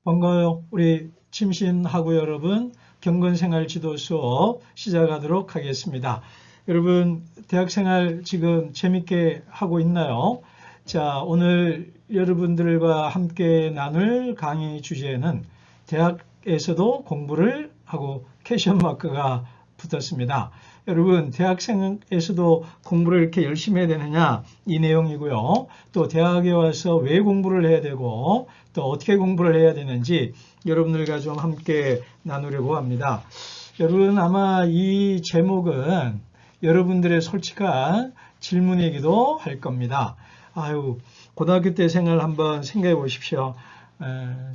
반가워요. 우리 침신하고 여러분, 경건생활 지도 수업 시작하도록 하겠습니다. 여러분, 대학생활 지금 재밌게 하고 있나요? 자, 오늘 여러분들과 함께 나눌 강의 주제는 대학에서도 공부를 하고 퀘션 마크가 붙었습니다. 여러분, 대학생에서도 공부를 이렇게 열심히 해야 되느냐, 이 내용이고요. 또 대학에 와서 왜 공부를 해야 되고 또 어떻게 공부를 해야 되는지 여러분들과 좀 함께 나누려고 합니다. 여러분, 아마 이 제목은 여러분들의 솔직한 질문이기도 할 겁니다. 아유, 고등학교 때 생활 한번 생각해 보십시오.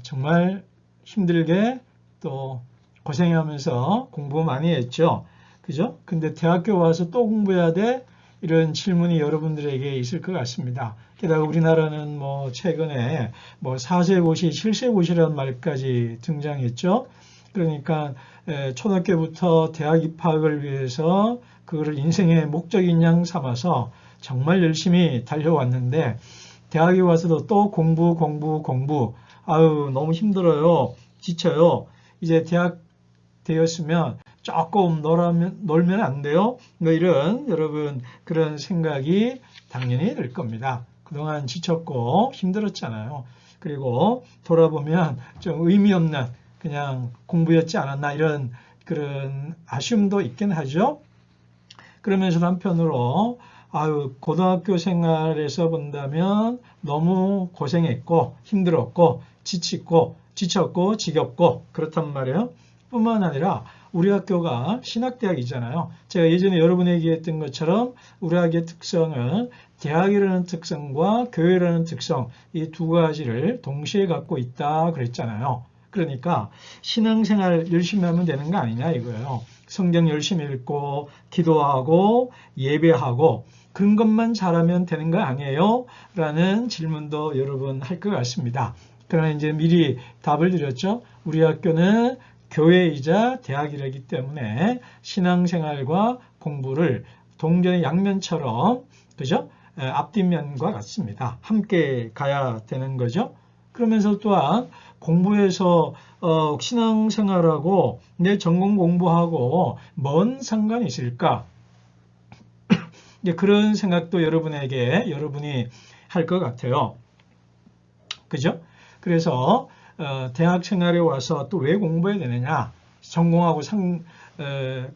정말 힘들게 또 고생하면서 공부 많이 했죠. 그죠? 근데 대학교 와서 또 공부해야 돼? 이런 질문이 여러분들에게 있을 것 같습니다. 게다가 우리나라는 뭐 최근에 뭐 4세고시, 7세고시라는 말까지 등장했죠. 그러니까 초등학교부터 대학 입학을 위해서 그거를 인생의 목적인 양 삼아서 정말 열심히 달려왔는데 대학에 와서도 또 공부. 아유, 너무 힘들어요. 지쳐요. 이제 대학 되었으면 조금 놀면 안 돼요? 뭐 이런 여러분 그런 생각이 당연히 들 겁니다. 그동안 지쳤고 힘들었잖아요. 그리고 돌아보면 좀 의미 없는 그냥 공부였지 않았나 이런 그런 아쉬움도 있긴 하죠. 그러면서 한편으로 아유, 고등학교 생활에서 본다면 너무 고생했고 힘들었고 지쳤고 지겹고 그렇단 말이에요. 뿐만 아니라 우리 학교가 신학대학이잖아요. 제가 예전에 여러분에게 얘기했던 것처럼 우리 학교의 특성은 대학이라는 특성과 교회라는 특성 이 두 가지를 동시에 갖고 있다 그랬잖아요. 그러니까 신앙생활 열심히 하면 되는 거 아니냐 이거예요. 성경 열심히 읽고 기도하고 예배하고 그런 것만 잘하면 되는 거 아니에요? 라는 질문도 여러분 할 것 같습니다. 그러나 이제 미리 답을 드렸죠. 우리 학교는 교회이자 대학이라기 때문에 신앙생활과 공부를 동전의 양면처럼 그죠? 앞뒷면과 같습니다. 함께 가야 되는 거죠. 그러면서 또한 공부에서 신앙생활하고 내 전공 공부하고 뭔 상관이 있을까? 그런 생각도 여러분이 할 것 같아요. 그죠? 그래서 대학 생활에 와서 또 왜 공부해야 되느냐? 전공하고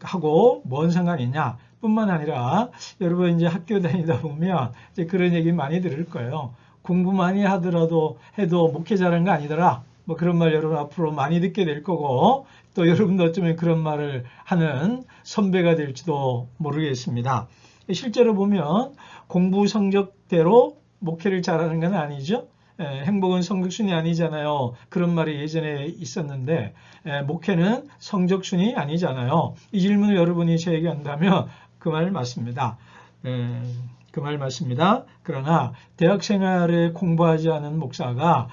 하고 뭔 상관이 있냐? 뿐만 아니라 여러분 이제 학교 다니다 보면 이제 그런 얘기 많이 들을 거예요. 공부 많이 하더라도 해도 목회자라는 거 아니더라. 뭐 그런 말 여러분 앞으로 많이 듣게 될 거고 또 여러분도 어쩌면 그런 말을 하는 선배가 될지도 모르겠습니다. 실제로 보면 공부 성적대로 목회를 잘하는 건 아니죠. 행복은 성적순이 아니잖아요. 그런 말이 예전에 있었는데 목회는 성적순이 아니잖아요. 이 질문을 여러분이 저에게 한다면 그 말 맞습니다. 그 말 맞습니다. 그러나 대학 생활에 공부하지 않은 목사가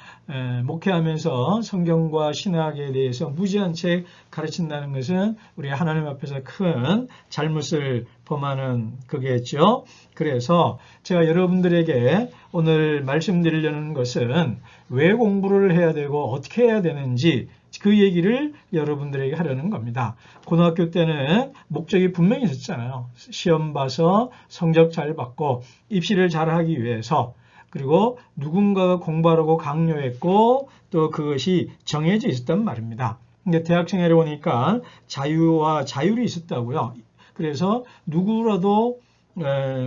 목회하면서 성경과 신학에 대해서 무지한 책 가르친다는 것은 우리 하나님 앞에서 큰 잘못을 범하는 거겠죠. 그래서 제가 여러분들에게 오늘 말씀드리려는 것은 왜 공부를 해야 되고 어떻게 해야 되는지 그 얘기를 여러분들에게 하려는 겁니다. 고등학교 때는 목적이 분명히 있었잖아요. 시험 봐서 성적 잘 받고 입시를 잘하기 위해서 그리고 누군가가 공부하라고 강요했고 또 그것이 정해져 있었단 말입니다. 근데 대학생활에 오니까 자유와 자율이 있었다고요. 그래서 누구라도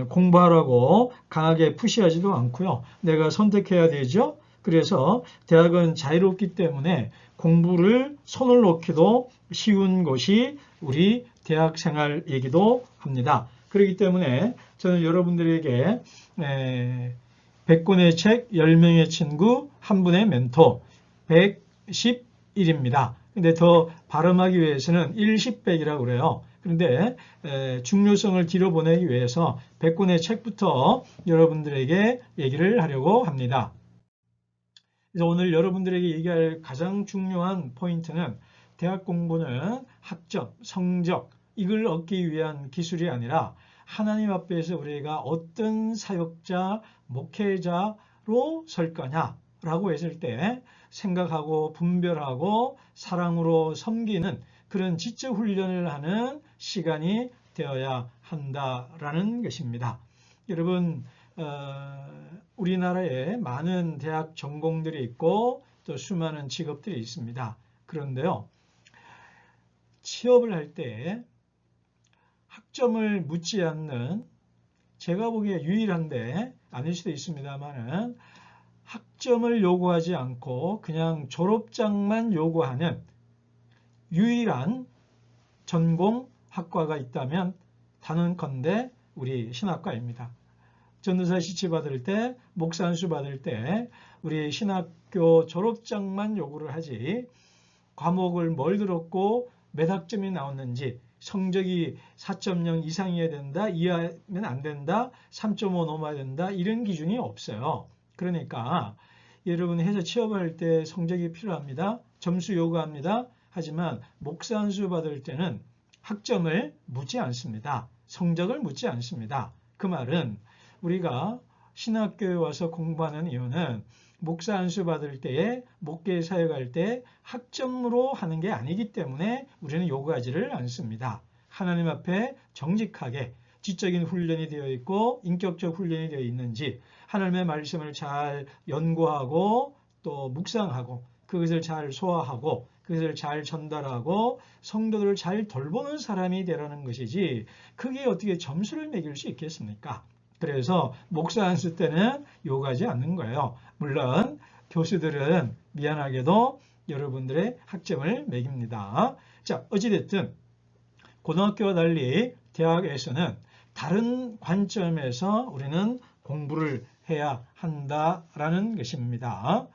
공부하라고 강하게 푸시하지도 않고요. 내가 선택해야 되죠. 그래서 대학은 자유롭기 때문에 공부를 손을 놓기도 쉬운 곳이 우리 대학 생활이기도 합니다. 그렇기 때문에 저는 여러분들에게 100권의 책, 10명의 친구, 1분의 멘토, 111입니다. 근데 더 발음하기 위해서는 110백이라고 그래요. 그런데 중요성을 뒤로 보내기 위해서 100권의 책부터 여러분들에게 얘기를 하려고 합니다. 그래서 오늘 여러분들에게 얘기할 가장 중요한 포인트는 대학 공부는 학점, 성적 이걸 얻기 위한 기술이 아니라 하나님 앞에서 우리가 어떤 사역자, 목회자로 설 거냐 라고 했을 때 생각하고 분별하고 사랑으로 섬기는 그런 지적 훈련을 하는 시간이 되어야 한다라는 것입니다. 여러분, 우리나라에 많은 대학 전공들이 있고 또 수많은 직업들이 있습니다. 그런데요, 취업을 할 때 학점을 묻지 않는, 제가 보기에 유일한데 아닐 수도 있습니다만은, 학점을 요구하지 않고 그냥 졸업장만 요구하는 유일한 전공 학과가 있다면 단언컨대 우리 신학과입니다. 전도사 시치 받을 때, 목사 안수 받을 때 우리 신학교 졸업장만 요구를 하지, 과목을 뭘 들었고 몇 학점이 나왔는지, 성적이 4.0 이상이어야 된다, 이하면 안 된다, 3.5 넘어야 된다, 이런 기준이 없어요. 그러니까 여러분 해서 취업할 때 성적이 필요합니다. 점수 요구합니다. 하지만 목사 안수 받을 때는 학점을 묻지 않습니다. 성적을 묻지 않습니다. 그 말은 우리가 신학교에 와서 공부하는 이유는 목사 안수 받을 때에 목회 사역할 때 학점으로 하는 게 아니기 때문에 우리는 요구하지를 않습니다. 하나님 앞에 정직하게 지적인 훈련이 되어 있고 인격적 훈련이 되어 있는지, 하나님의 말씀을 잘 연구하고 또 묵상하고 그것을 잘 소화하고 그것을 잘 전달하고 성도들을 잘 돌보는 사람이 되라는 것이지, 그게 어떻게 점수를 매길 수 있겠습니까? 그래서 목사 안수 때는 요구하지 않는 거예요. 물론 교수들은 미안하게도 여러분들의 학점을 매깁니다. 자, 어찌됐든 고등학교와 달리 대학에서는 다른 관점에서 우리는 공부를 해야 한다라는 것입니다.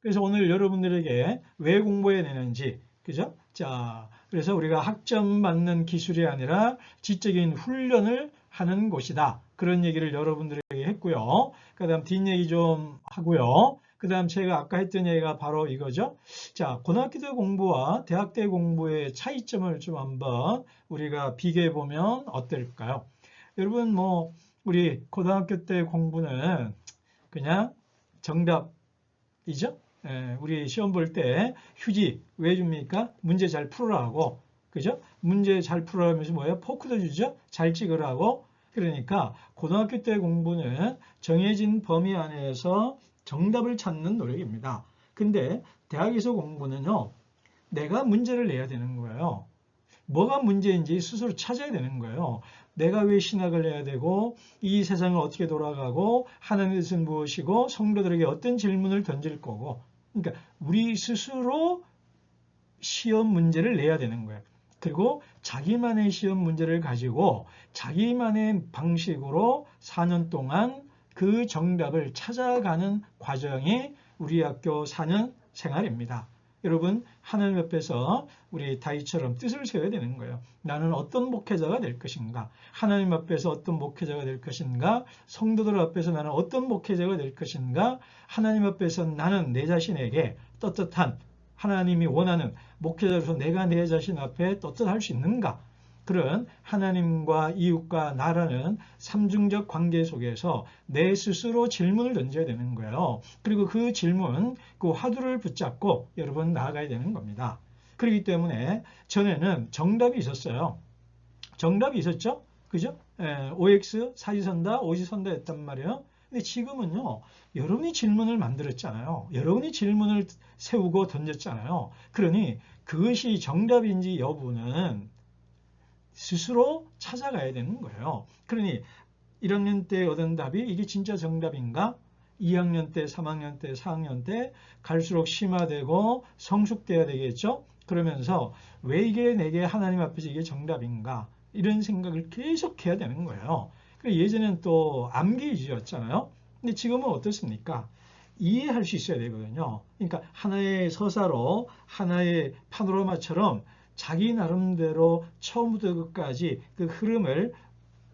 그래서 오늘 여러분들에게 왜 공부해야 되는지, 그죠? 자, 그래서 우리가 학점 받는 기술이 아니라 지적인 훈련을 하는 곳이다. 그런 얘기를 여러분들에게 했고요. 그 다음 뒷얘기 좀 하고요. 그 다음 제가 아까 했던 얘기가 바로 이거죠. 자, 고등학교 때 공부와 대학 때 공부의 차이점을 좀 한번 우리가 비교해 보면 어떨까요? 여러분, 우리 고등학교 때 공부는 그냥 정답이죠? 우리 시험 볼 때 휴지 왜 줍니까? 문제 잘 풀으라고. 그죠? 문제 잘 풀으라면서 뭐예요? 포크도 주죠? 잘 찍으라고. 그러니까 고등학교 때 공부는 정해진 범위 안에서 정답을 찾는 노력입니다. 근데 대학에서 공부는요, 내가 문제를 내야 되는 거예요. 뭐가 문제인지 스스로 찾아야 되는 거예요. 내가 왜 신학을 해야 되고, 이 세상을 어떻게 돌아가고, 하나님의 뜻은 무엇이고, 성도들에게 어떤 질문을 던질 거고. 그러니까 우리 스스로 시험 문제를 내야 되는 거예요. 그리고 자기만의 시험 문제를 가지고 자기만의 방식으로 4년 동안 그 정답을 찾아가는 과정이 우리 학교 4년 생활입니다. 여러분, 하나님 앞에서 우리 다윗처럼 뜻을 세워야 되는 거예요. 나는 어떤 목회자가 될 것인가? 하나님 앞에서 어떤 목회자가 될 것인가? 성도들 앞에서 나는 어떤 목회자가 될 것인가? 하나님 앞에서 나는 내 자신에게 떳떳한, 하나님이 원하는 목회자로서 내가 내 자신 앞에 떳떳할 수 있는가? 그런 하나님과 이웃과 나라는 삼중적 관계 속에서 내 스스로 질문을 던져야 되는 거예요. 그리고 그 질문, 그 화두를 붙잡고 여러분 나아가야 되는 겁니다. 그렇기 때문에 전에는 정답이 있었어요. 정답이 있었죠? 그죠? OX, 사지선다, 오지선다 했단 말이에요. 근데 지금은요, 여러분이 질문을 만들었잖아요. 여러분이 질문을 세우고 던졌잖아요. 그러니 그것이 정답인지 여부는 스스로 찾아가야 되는 거예요. 그러니 1학년 때 얻은 답이 이게 진짜 정답인가? 2학년 때, 3학년 때, 4학년 때 갈수록 심화되고 성숙돼야 되겠죠? 그러면서 왜 이게 내게 하나님 앞에서 이게 정답인가? 이런 생각을 계속 해야 되는 거예요. 예전엔 또 암기 위주였잖아요. 근데 지금은 어떻습니까? 이해할 수 있어야 되거든요. 그러니까 하나의 서사로 하나의 파노라마처럼 자기 나름대로 처음부터 끝까지 그 흐름을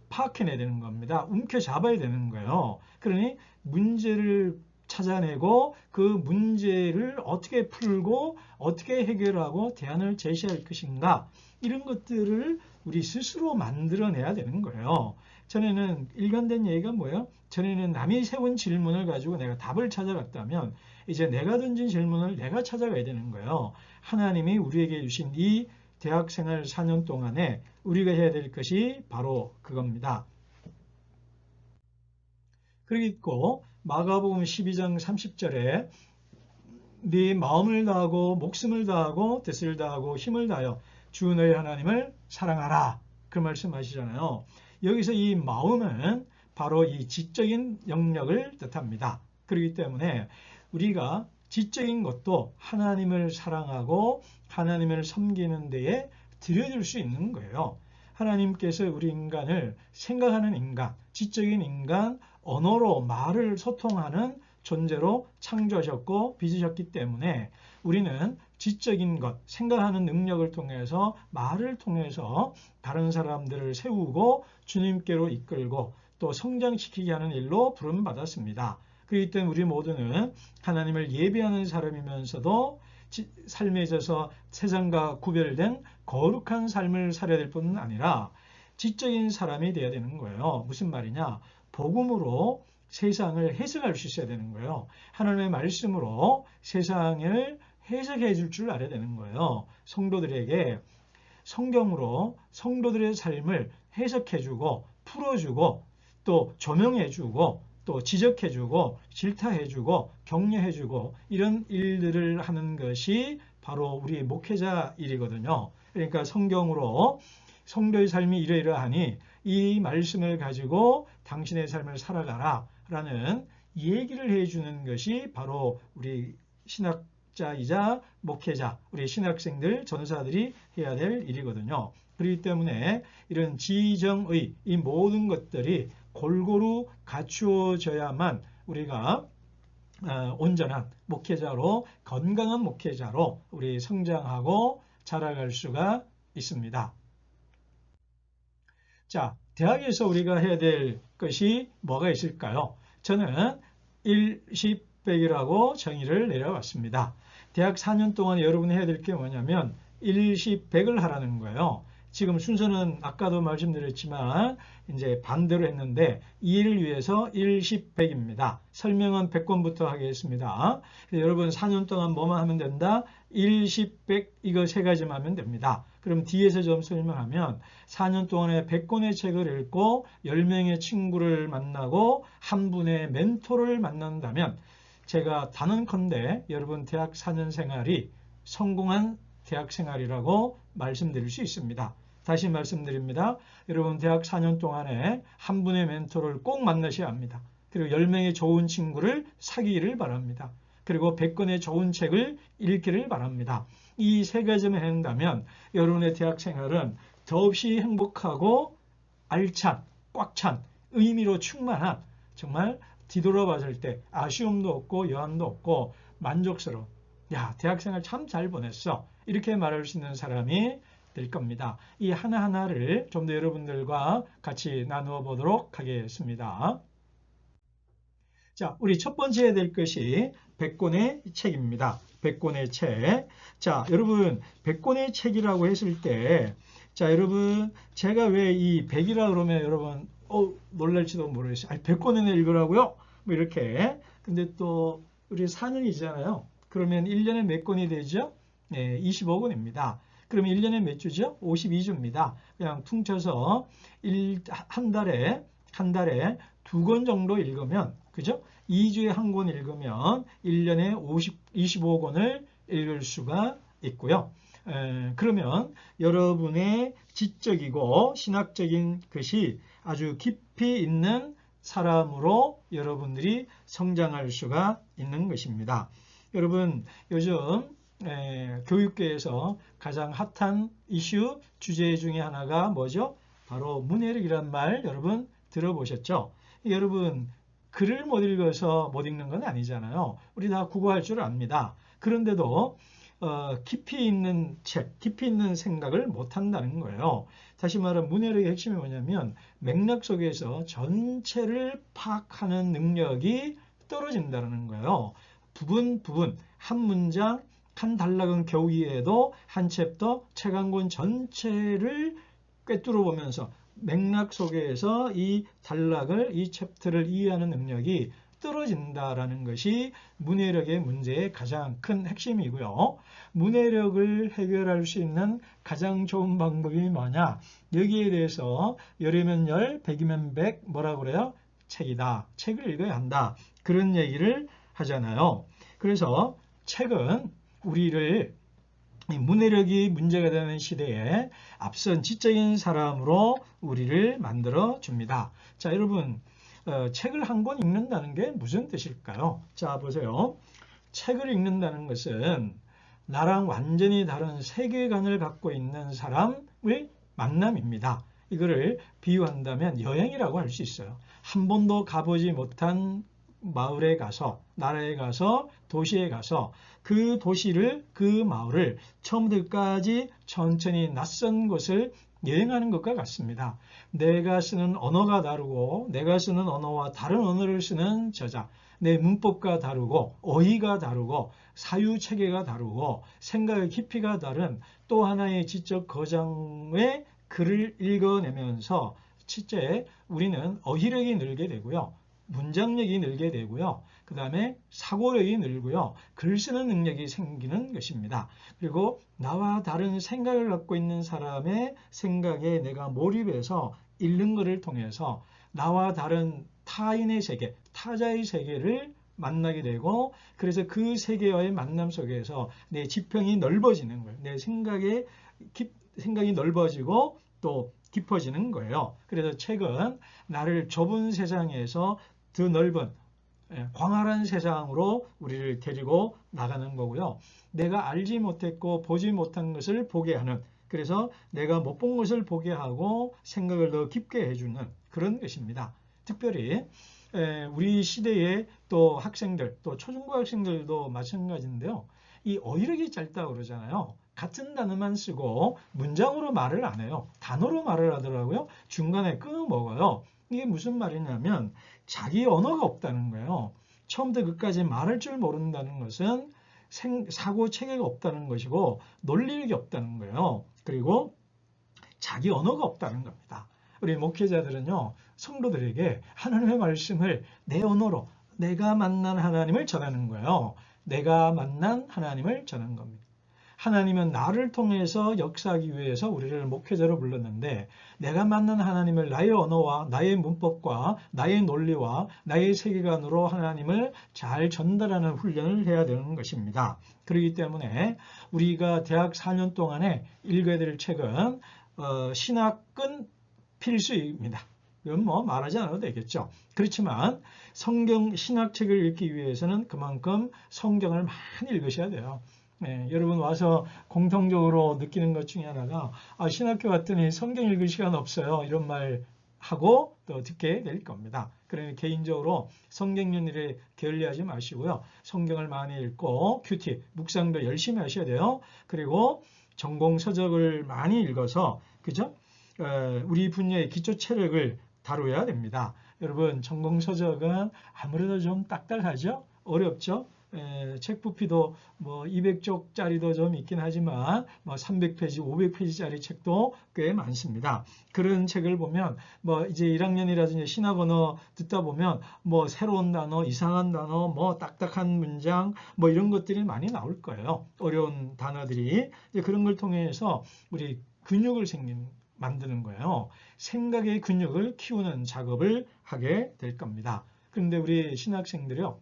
파악해내야 되는 겁니다. 움켜잡아야 되는 거예요. 그러니 문제를 찾아내고 그 문제를 어떻게 풀고 어떻게 해결하고 대안을 제시할 것인가, 이런 것들을 우리 스스로 만들어내야 되는 거예요. 전에는 일관된 얘기가 뭐예요? 전에는 남이 세운 질문을 가지고 내가 답을 찾아갔다면 이제 내가 던진 질문을 내가 찾아가야 되는 거예요. 하나님이 우리에게 주신 이 대학생활 4년 동안에 우리가 해야 될 것이 바로 그겁니다. 그리고 마가복음 12장 30절에 네 마음을 다하고 목숨을 다하고 뜻을 다하고 힘을 다하여 주 너희 하나님을 사랑하라. 그 말씀하시잖아요. 여기서 이 마음은 바로 이 지적인 영역을 뜻합니다. 그렇기 때문에 우리가 지적인 것도 하나님을 사랑하고 하나님을 섬기는 데에 들여줄 수 있는 거예요. 하나님께서 우리 인간을 생각하는 인간, 지적인 인간, 언어로 말을 소통하는 존재로 창조하셨고 빚으셨기 때문에 우리는 지적인 것, 생각하는 능력을 통해서 말을 통해서 다른 사람들을 세우고 주님께로 이끌고 또 성장시키게 하는 일로 부름받았습니다. 그렇기 때문에 우리 모두는 하나님을 예배하는 사람이면서도 삶에 있어서 세상과 구별된 거룩한 삶을 살아야 될 뿐만 아니라 지적인 사람이 되어야 되는 거예요. 무슨 말이냐? 복음으로 세상을 해석할 수 있어야 되는 거예요. 하나님의 말씀으로 세상을 해석해 줄 줄 알아야 되는 거예요. 성도들에게 성경으로 성도들의 삶을 해석해 주고 풀어주고 또 조명해 주고 또 지적해 주고 질타해 주고 격려해 주고 이런 일들을 하는 것이 바로 우리 목회자 일이거든요. 그러니까 성경으로 성도의 삶이 이러이러하니 이 말씀을 가지고 당신의 삶을 살아가라 라는 얘기를 해주는 것이 바로 우리 신학자이자 목회자, 우리 신학생들, 전사들이 해야 될 일이거든요. 그렇기 때문에 이런 지정의 이 모든 것들이 골고루 갖추어져야만 우리가 온전한 목회자로, 건강한 목회자로 우리 성장하고 자라갈 수가 있습니다. 자, 대학에서 우리가 해야 될 것이 뭐가 있을까요? 저는 1,10,100이라고 정의를 내려왔습니다. 대학 4년 동안 여러분이 해야 될 게 뭐냐면 1,10,100을 하라는 거예요. 지금 순서는 아까도 말씀드렸지만 이제 반대로 했는데 이해를 위해서 1,10,100입니다. 설명은 100권부터 하겠습니다. 여러분 4년 동안 뭐만 하면 된다? 1,10,100 이거 세 가지만 하면 됩니다. 그럼 뒤에서 좀 설명하면 4년 동안에 100권의 책을 읽고 10명의 친구를 만나고 한 분의 멘토를 만난다면 제가 단언컨대 여러분 대학 4년 생활이 성공한 대학 생활이라고 말씀드릴 수 있습니다. 다시 말씀드립니다. 여러분 대학 4년 동안에 한 분의 멘토를 꼭 만나셔야 합니다. 그리고 10명의 좋은 친구를 사귀기를 바랍니다. 그리고 100권의 좋은 책을 읽기를 바랍니다. 이 세 가지만 해낸다면 여러분의 대학 생활은 더없이 행복하고 알찬, 꽉 찬, 의미로 충만한 정말 뒤돌아봤을 때 아쉬움도 없고 여한도 없고 만족스러운 야, 대학 생활 참 잘 보냈어. 이렇게 말할 수 있는 사람이 될 겁니다. 이 하나하나를 좀 더 여러분들과 같이 나누어 보도록 하겠습니다. 자, 우리 첫 번째 해야 될 것이 100권의 책입니다. 100권의 책. 자, 여러분 100권의 책이라고 했을 때 자, 여러분 제가 왜 이 100이라 그러면 여러분 놀랄지도 모르겠어요. 아니, 100권이나 읽으라고요? 뭐 이렇게. 근데 또 우리 4년이잖아요. 그러면 1년에 몇 권이 되죠? 네, 25권입니다. 그러면 1년에 몇 주죠? 52주입니다. 그냥 퉁쳐서 한 달에 2권 정도 읽으면, 그죠? 2주에 한 권 읽으면 1년에 25권을 읽을 수가 있고요. 그러면 여러분의 지적이고 신학적인 것이 아주 깊이 있는 사람으로 여러분들이 성장할 수가 있는 것입니다. 여러분 요즘 교육계에서 가장 핫한 이슈 주제 중에 하나가 뭐죠? 바로 문해력이란 말 여러분 들어보셨죠? 여러분 글을 못 읽어서 못 읽는 건 아니잖아요. 우리 다 국어할 줄 압니다. 그런데도 깊이 있는 책, 깊이 있는 생각을 못 한다는 거예요. 다시 말하면 문해력의 핵심이 뭐냐면 맥락 속에서 전체를 파악하는 능력이 떨어진다는 거예요. 부분 한 문장 한 단락은 겨우 이해해도 한 챕터 책 한 권 전체를 꿰뚫어 보면서 맥락 속에서 이 단락을, 이 챕터를 이해하는 능력이 떨어진다라는 것이 문해력의 문제의 가장 큰 핵심이고요. 문해력을 해결할 수 있는 가장 좋은 방법이 뭐냐? 여기에 대해서 열이면 열, 백이면 백, 뭐라고 그래요? 책이다. 책을 읽어야 한다. 그런 얘기를 하잖아요. 그래서 책은 우리를 문해력이 문제가 되는 시대에 앞선 지적인 사람으로 우리를 만들어 줍니다. 자, 여러분, 책을 한 권 읽는다는 게 무슨 뜻일까요? 자, 보세요. 책을 읽는다는 것은 나랑 완전히 다른 세계관을 갖고 있는 사람의 만남입니다. 이거를 비유한다면 여행이라고 할 수 있어요. 한 번도 가보지 못한 마을에 가서, 나라에 가서, 도시에 가서 그 도시를, 그 마을을 처음부터 끝까지 천천히 낯선 곳을 여행하는 것과 같습니다. 내가 쓰는 언어가 다르고, 내가 쓰는 언어와 다른 언어를 쓰는 저자, 내 문법과 다르고, 어휘가 다르고, 사유체계가 다르고, 생각의 깊이가 다른 또 하나의 지적 거장의 글을 읽어내면서 실제 우리는 어휘력이 늘게 되고요. 문장력이 늘게 되고요. 그 다음에 사고력이 늘고요. 글 쓰는 능력이 생기는 것입니다. 그리고 나와 다른 생각을 갖고 있는 사람의 생각에 내가 몰입해서 읽는 것을 통해서 나와 다른 타인의 세계, 타자의 세계를 만나게 되고, 그래서 그 세계와의 만남 속에서 내 지평이 넓어지는 거예요. 내 생각이 넓어지고 또 깊어지는 거예요. 그래서 책은 나를 좁은 세상에서 더 넓은 광활한 세상으로 우리를 데리고 나가는 거고요. 내가 알지 못했고 보지 못한 것을 보게 하는, 그래서 내가 못 본 것을 보게 하고 생각을 더 깊게 해주는 그런 것입니다. 특별히 우리 시대의 또 학생들, 또 초중고 학생들도 마찬가지인데요. 이 어휘력이 짧다고 그러잖아요. 같은 단어만 쓰고 문장으로 말을 안 해요. 단어로 말을 하더라고요. 중간에 끊어먹어요. 이게 무슨 말이냐면 자기 언어가 없다는 거예요. 처음부터 끝까지 말할 줄 모른다는 것은 사고 체계가 없다는 것이고 논리력이 없다는 거예요. 그리고 자기 언어가 없다는 겁니다. 우리 목회자들은요, 성도들에게 하나님의 말씀을 내 언어로 내가 만난 하나님을 전하는 거예요. 내가 만난 하나님을 전하는 겁니다. 하나님은 나를 통해서 역사하기 위해서 우리를 목회자로 불렀는데, 내가 만난 하나님을 나의 언어와 나의 문법과 나의 논리와 나의 세계관으로 하나님을 잘 전달하는 훈련을 해야 되는 것입니다. 그렇기 때문에 우리가 대학 4년 동안에 읽어야 될 책은 신학은 필수입니다. 이건 뭐 말하지 않아도 되겠죠. 그렇지만 성경 신학책을 읽기 위해서는 그만큼 성경을 많이 읽으셔야 돼요. 여러분 와서 공통적으로 느끼는 것 중에 하나가 신학교 왔더니 성경 읽을 시간 없어요. 이런 말 하고 또 듣게 될 겁니다. 그러니 개인적으로 성경 연일에 게을리하지 마시고요. 성경을 많이 읽고 큐티, 묵상도 열심히 하셔야 돼요. 그리고 전공 서적을 많이 읽어서, 그죠? 우리 분야의 기초 체력을 다루어야 됩니다. 여러분, 전공 서적은 아무래도 좀 딱딱하죠? 어렵죠? 책 부피도 뭐 200쪽짜리도 좀 있긴 하지만 뭐 300페이지, 500페이지짜리 책도 꽤 많습니다. 그런 책을 보면 뭐 이제 1학년이라든지 신학 언어 듣다 보면 뭐 새로운 단어, 이상한 단어, 뭐 딱딱한 문장 뭐 이런 것들이 많이 나올 거예요. 어려운 단어들이. 이제 그런 걸 통해서 우리 근육을 만드는 거예요. 생각의 근육을 키우는 작업을 하게 될 겁니다. 그런데 우리 신학생들이요,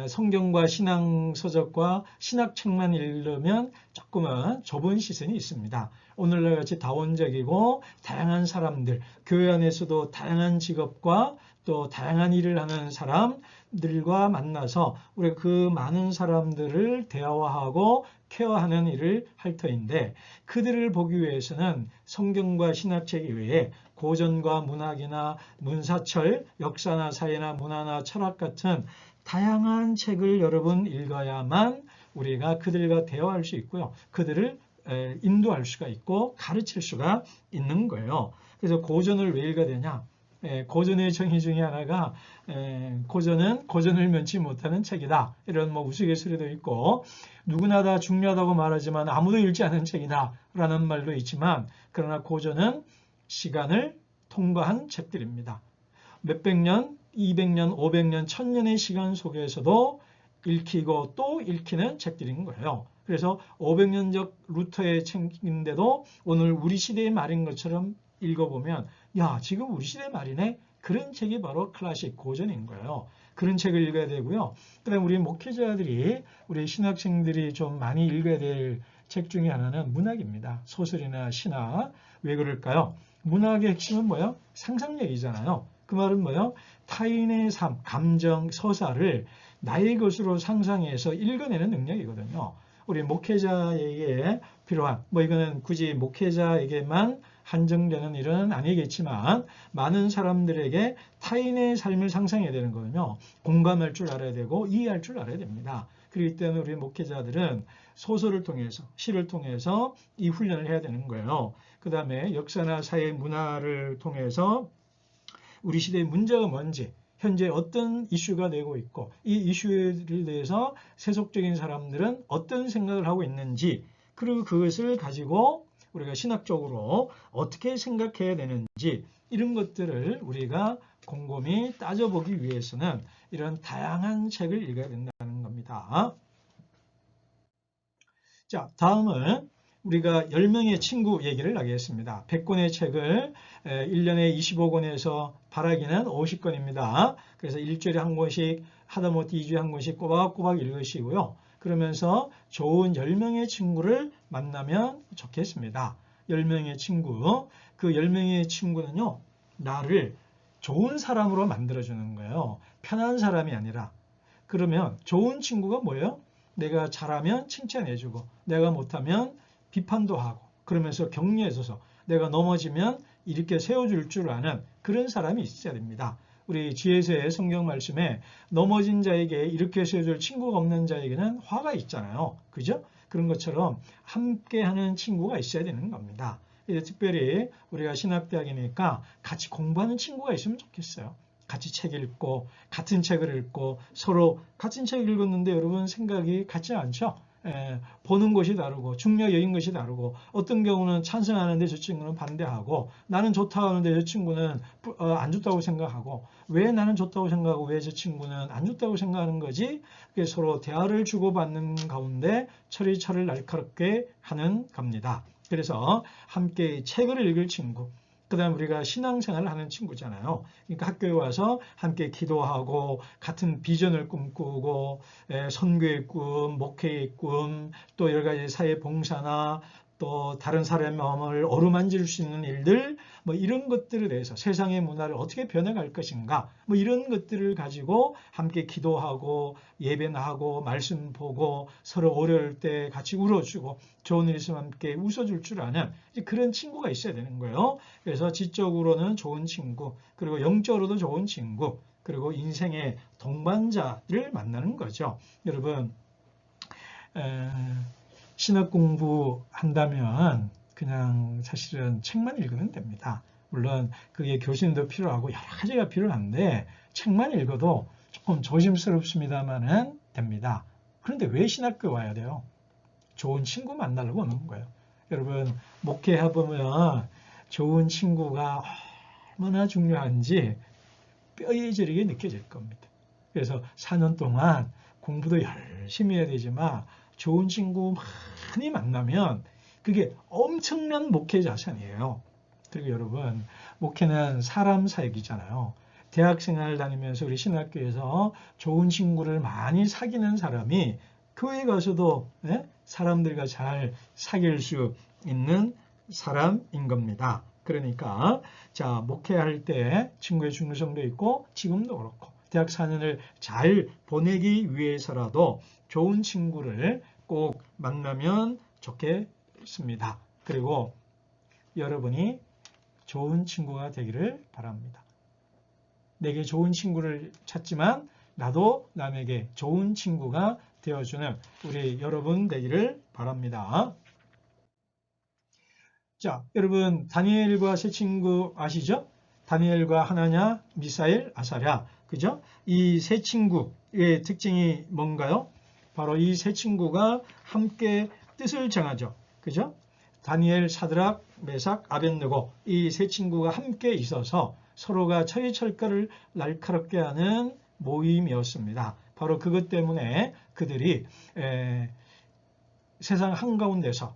성경과 신앙서적과 신학책만 읽으면 조금은 좁은 시선이 있습니다. 오늘날 같이 다원적이고 다양한 사람들, 교회 안에서도 다양한 직업과 또 다양한 일을 하는 사람들과 만나서 우리가 그 많은 사람들을 대화하고 케어하는 일을 할 터인데, 그들을 보기 위해서는 성경과 신학책 이외에 고전과 문학이나 문사철, 역사나 사회나 문화나 철학 같은 다양한 책을 여러분 읽어야만 우리가 그들과 대화할 수 있고요. 그들을 인도할 수가 있고 가르칠 수가 있는 거예요. 그래서 고전을 왜 읽어야 되냐? 고전의 정의 중에 하나가 고전은 고전을 면치 못하는 책이다. 이런 뭐 우스갯소리도 있고, 누구나 다 중요하다고 말하지만 아무도 읽지 않은 책이다 라는 말도 있지만, 그러나 고전은 시간을 통과한 책들입니다. 몇백 년, 200년, 500년, 1000년의 시간 속에서도 읽히고 또 읽히는 책들인 거예요. 그래서 500년적 루터의 책인데도 오늘 우리 시대의 말인 것처럼 읽어보면 야, 지금 우리 시대의 말이네? 그런 책이 바로 클래식 고전인 거예요. 그런 책을 읽어야 되고요. 그다음 우리 목회자들이, 우리 신학생들이 좀 많이 읽어야 될 책 중에 하나는 문학입니다. 소설이나 신학. 왜 그럴까요? 문학의 핵심은 뭐예요? 상상력이잖아요. 그 말은 뭐예요? 타인의 삶, 감정, 서사를 나의 것으로 상상해서 읽어내는 능력이거든요. 우리 목회자에게 필요한, 이거는 굳이 목회자에게만 한정되는 일은 아니겠지만 많은 사람들에게 타인의 삶을 상상해야 되는 거거든요. 공감할 줄 알아야 되고 이해할 줄 알아야 됩니다. 그렇기 때문에 우리 목회자들은 소설을 통해서, 시를 통해서 이 훈련을 해야 되는 거예요. 그 다음에 역사나 사회 문화를 통해서 우리 시대의 문제가 뭔지, 현재 어떤 이슈가 되고 있고 이 이슈에 대해서 세속적인 사람들은 어떤 생각을 하고 있는지, 그리고 그것을 가지고 우리가 신학적으로 어떻게 생각해야 되는지, 이런 것들을 우리가 곰곰이 따져보기 위해서는 이런 다양한 책을 읽어야 된다는 겁니다. 자, 다음은 우리가 10명의 친구 얘기를 하겠습니다. 100권의 책을 1년에 25권에서 바라기는 50권입니다. 그래서 일주일에 한 권씩, 하다못해 2주에 한 권씩 꼬박꼬박 읽으시고요. 그러면서 좋은 10명의 친구를 만나면 좋겠습니다. 10명의 친구. 그 10명의 친구는요, 나를 좋은 사람으로 만들어주는 거예요. 편한 사람이 아니라. 그러면 좋은 친구가 뭐예요? 내가 잘하면 칭찬해주고, 내가 못하면 비판도 하고, 그러면서 격려해줘서 내가 넘어지면 이렇게 세워줄 줄 아는 그런 사람이 있어야 됩니다. 우리 지혜서의 성경 말씀에 넘어진 자에게 이렇게 세워줄 친구가 없는 자에게는 화가 있잖아요. 그죠? 그런 것처럼 함께하는 친구가 있어야 되는 겁니다. 특별히 우리가 신학대학이니까 같이 공부하는 친구가 있으면 좋겠어요. 같이 책 읽고, 같은 책을 읽고, 서로 같은 책을 읽었는데 여러분 생각이 같지 않죠? 보는 것이 다르고, 중요한 여긴 것이 다르고, 어떤 경우는 찬성하는데 저 친구는 반대하고, 나는 좋다고 하는데 저 친구는 안 좋다고 생각하고, 왜 나는 좋다고 생각하고 왜 저 친구는 안 좋다고 생각하는 거지? 서로 대화를 주고받는 가운데 철을 날카롭게 하는 겁니다. 그래서 함께 책을 읽을 친구, 그 다음에 우리가 신앙생활을 하는 친구잖아요. 그러니까 학교에 와서 함께 기도하고 같은 비전을 꿈꾸고 선교의 꿈, 목회의 꿈, 또 여러 가지 사회 봉사나 또 다른 사람의 마음을 어루만질 수 있는 일들, 이런 것들에 대해서 세상의 문화를 어떻게 변해갈 것인가, 이런 것들을 가지고 함께 기도하고 예배나하고 말씀 보고 서로 어려울 때 같이 울어주고 좋은 일 있으면 함께 웃어줄 줄 아는 그런 친구가 있어야 되는 거예요. 그래서 지적으로는 좋은 친구, 그리고 영적으로도 좋은 친구, 그리고 인생의 동반자를 만나는 거죠. 여러분, 신학 공부한다면 그냥 사실은 책만 읽으면 됩니다. 물론 그게 교수님도 필요하고 여러 가지가 필요한데 책만 읽어도 조금 조심스럽습니다만은 됩니다. 그런데 왜 신학교 와야 돼요? 좋은 친구 만나려고 오는 거예요. 여러분, 목회해보면 좋은 친구가 얼마나 중요한지 뼈에 저리게 느껴질 겁니다. 그래서 4년 동안 공부도 열심히 해야 되지만 좋은 친구 많이 만나면 그게 엄청난 목회 자산이에요. 그리고 여러분, 목회는 사람 사역이잖아요. 대학생활 다니면서 우리 신학교에서 좋은 친구를 많이 사귀는 사람이 교회 가서도 사람들과 잘 사귈 수 있는 사람인 겁니다. 그러니까 자, 목회할 때 친구의 중요성도 있고 지금도 그렇고 대학 4년을 잘 보내기 위해서라도 좋은 친구를 꼭 만나면 좋겠습니다. 그리고 여러분이 좋은 친구가 되기를 바랍니다. 내게 좋은 친구를 찾지만 나도 남에게 좋은 친구가 되어주는 우리 여러분 되기를 바랍니다. 자, 여러분 다니엘과 세 친구 아시죠? 다니엘과 하나냐, 미사엘, 아사랴, 그죠? 이 세 친구의 특징이 뭔가요? 바로 이 세 친구가 함께 뜻을 정하죠. 그죠? 다니엘, 사드락, 메삭, 아벳느고 이 세 친구가 함께 있어서 서로가 처리철가를 날카롭게 하는 모임이었습니다. 바로 그것 때문에 그들이 세상 한가운데서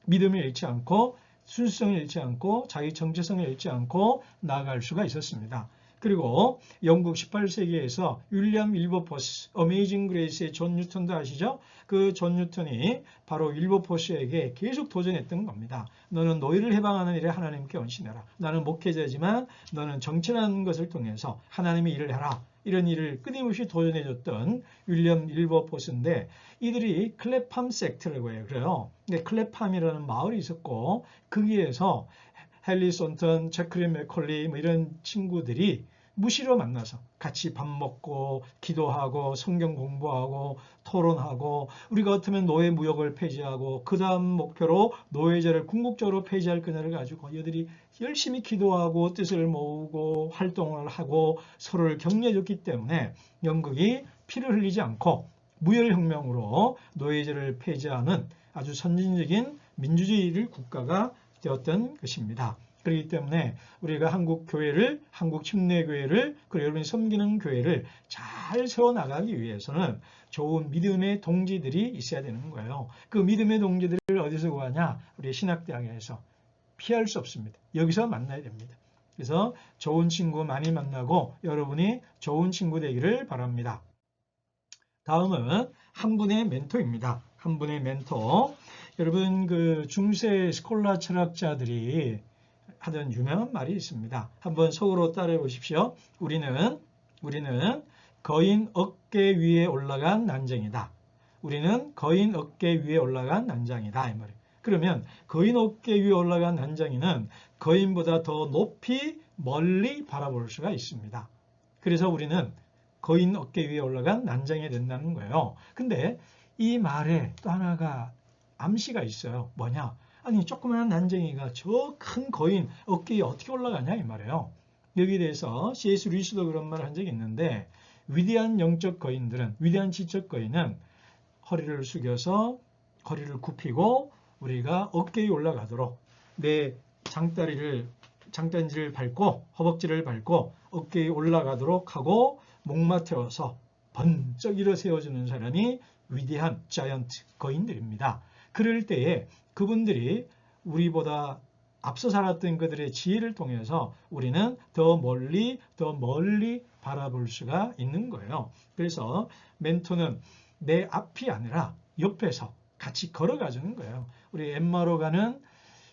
믿음을 잃지 않고 순수성을 잃지 않고 자기 정체성을 잃지 않고 나아갈 수가 있었습니다. 그리고 영국 18세기에서 윌리엄 윌버포스, 어메이징 그레이스의 존 뉴턴도 아시죠? 그 존 뉴턴이 바로 윌버포스에게 계속 도전했던 겁니다. 너는 노예를 해방하는 일에 하나님께 헌신해라. 나는 목회자지만 너는 정치라는 것을 통해서 하나님의 일을 해라. 이런 일을 끊임없이 도전해줬던 윌리엄 윌버포스인데 이들이 클랩팜 섹트라고 해요. 그래요. 클랩팜이라는 마을이 있었고 거기에서 헨리 손턴, 제크린 맥컬리 뭐 이런 친구들이 무시로 만나서 같이 밥 먹고 기도하고 성경 공부하고 토론하고 우리가 같으면 노예 무역을 폐지하고 그 다음 목표로 노예제를 궁극적으로 폐지할 그날을 가지고 이들이 열심히 기도하고 뜻을 모으고 활동을 하고 서로를 격려해줬기 때문에 영국이 피를 흘리지 않고 무혈혁명으로 노예제를 폐지하는 아주 선진적인 민주주의 국가가 되었던 것입니다. 그렇기 때문에 우리가 한국 교회를, 한국 침례교회를, 그리고 여러분이 섬기는 교회를 잘 세워나가기 위해서는 좋은 믿음의 동지들이 있어야 되는 거예요. 그 믿음의 동지들을 어디서 구하냐? 우리 신학대학에서. 피할 수 없습니다. 여기서 만나야 됩니다. 그래서 좋은 친구 많이 만나고 여러분이 좋은 친구 되기를 바랍니다. 다음은 한 분의 멘토입니다. 한 분의 멘토. 여러분 그 중세 스콜라 철학자들이 하던 유명한 말이 있습니다. 한번 속으로 따라해 보십시오. 우리는 거인 어깨 위에 올라간 난쟁이다. 우리는 거인 어깨 위에 올라간 난장이다. 이 말이에요. 그러면 거인 어깨 위에 올라간 난장이는 거인보다 더 높이 멀리 바라볼 수가 있습니다. 그래서 우리는 거인 어깨 위에 올라간 난장이 된다는 거예요. 근데 이 말에 또 하나가 암시가 있어요. 뭐냐? 아니 조그마한 난쟁이가 저 큰 거인 어깨에 어떻게 올라가냐 이 말이에요. 여기에 대해서 C.S. 루이스도 그런 말을 한 적이 있는데 위대한 영적 거인들은, 위대한 지적 거인은 허리를 숙여서 허리를 굽히고 우리가 어깨에 올라가도록 내 장단지를 밟고 허벅지를 밟고 어깨에 올라가도록 하고 목마 태워서 번쩍 일어 세워주는 사람이 위대한 자이언트 거인들입니다. 그럴 때에 그분들이 우리보다 앞서 살았던 그들의 지혜를 통해서 우리는 더 멀리 바라볼 수가 있는 거예요. 그래서 멘토는 내 앞이 아니라 옆에서 같이 걸어가주는 거예요. 우리 엠마로 가는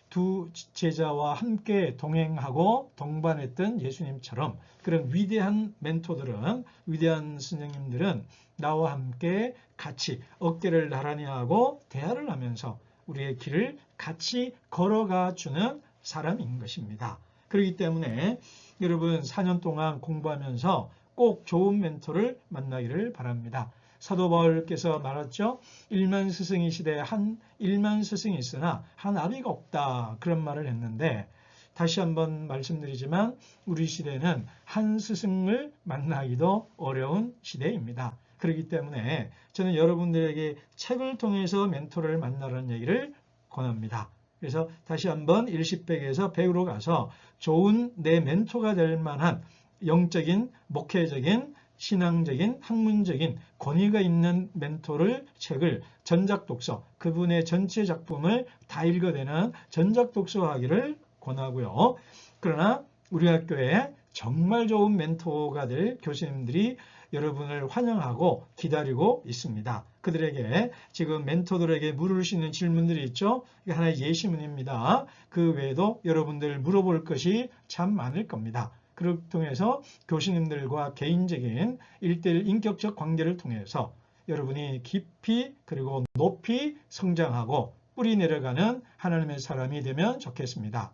두 제자와 함께 동행하고 동반했던 예수님처럼 그런 위대한 멘토들은, 위대한 스님들은 나와 함께 같이 어깨를 나란히 하고 대화를 하면서 우리의 길을 같이 걸어가 주는 사람인 것입니다. 그렇기 때문에 여러분 4년 동안 공부하면서 꼭 좋은 멘토를 만나기를 바랍니다. 사도 바울께서 말했죠. 1만 스승이 시대에 1만 스승이 있으나 한 아비가 없다. 그런 말을 했는데 다시 한번 말씀드리지만 우리 시대는 한 스승을 만나기도 어려운 시대입니다. 그렇기 때문에 저는 여러분들에게 책을 통해서 멘토를 만나라는 얘기를 권합니다. 그래서 다시 한번 일시백에서 배우러 가서 좋은 내 멘토가 될 만한 영적인, 목회적인, 신앙적인, 학문적인 권위가 있는 멘토를 책을 전작독서, 그분의 전체 작품을 다 읽어내는 전작독서하기를 권하고요. 그러나 우리 학교에 정말 좋은 멘토가 될 교수님들이 여러분을 환영하고 기다리고 있습니다. 그들에게 지금 멘토들에게 물을 수 있는 질문들이 있죠. 이게 하나의 예시문입니다. 그 외에도 여러분들 물어볼 것이 참 많을 겁니다. 그를 통해서 교수님들과 개인적인 1:1 인격적 관계를 통해서 여러분이 깊이 그리고 높이 성장하고 뿌리 내려가는 하나님의 사람이 되면 좋겠습니다.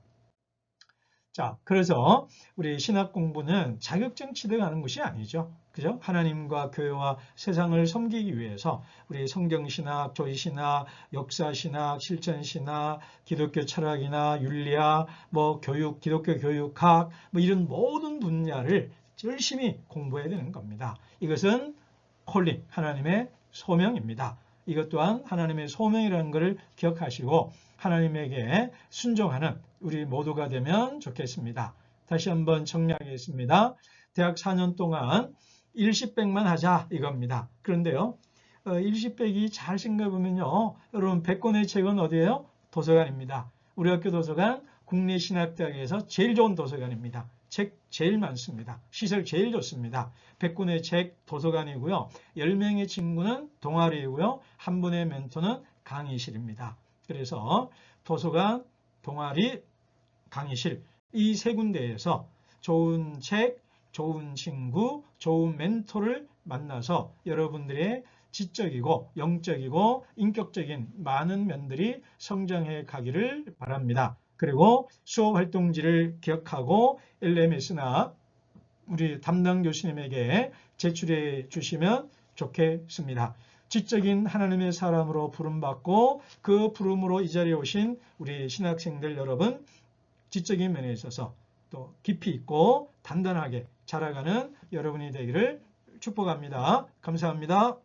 자, 그래서 우리 신학 공부는 자격증 취득하는 것이 아니죠. 그죠? 하나님과 교회와 세상을 섬기기 위해서 우리 성경신학, 조지신학, 역사신학, 실천신학, 기독교 철학이나 윤리학, 교육, 기독교 교육학, 이런 모든 분야를 열심히 공부해야 되는 겁니다. 이것은 콜링, 하나님의 소명입니다. 이것 또한 하나님의 소명이라는 것을 기억하시고 하나님에게 순종하는 우리 모두가 되면 좋겠습니다. 다시 한번 정리하겠습니다. 대학 4년 동안 일시백만 하자 이겁니다. 그런데요, 일시백이 잘 생각해보면요, 여러분 100권의 책은 어디예요? 도서관입니다. 우리 학교 도서관 국내신학대학에서 제일 좋은 도서관입니다. 책 제일 많습니다. 시설 제일 좋습니다. 100권의 책 도서관이고요. 10명의 친구는 동아리이고요. 한 분의 멘토는 강의실입니다. 그래서 도서관, 동아리, 강의실 이 세 군데에서 좋은 책, 좋은 친구, 좋은 멘토를 만나서 여러분들의 지적이고 영적이고 인격적인 많은 면들이 성장해 가기를 바랍니다. 그리고 수업 활동지를 기억하고 LMS나 우리 담당 교수님에게 제출해 주시면 좋겠습니다. 지적인 하나님의 사람으로 부름받고 그 부름으로 이 자리에 오신 우리 신학생들 여러분, 지적인 면에 있어서 또 깊이 있고 단단하게 자라가는 여러분이 되기를 축복합니다. 감사합니다.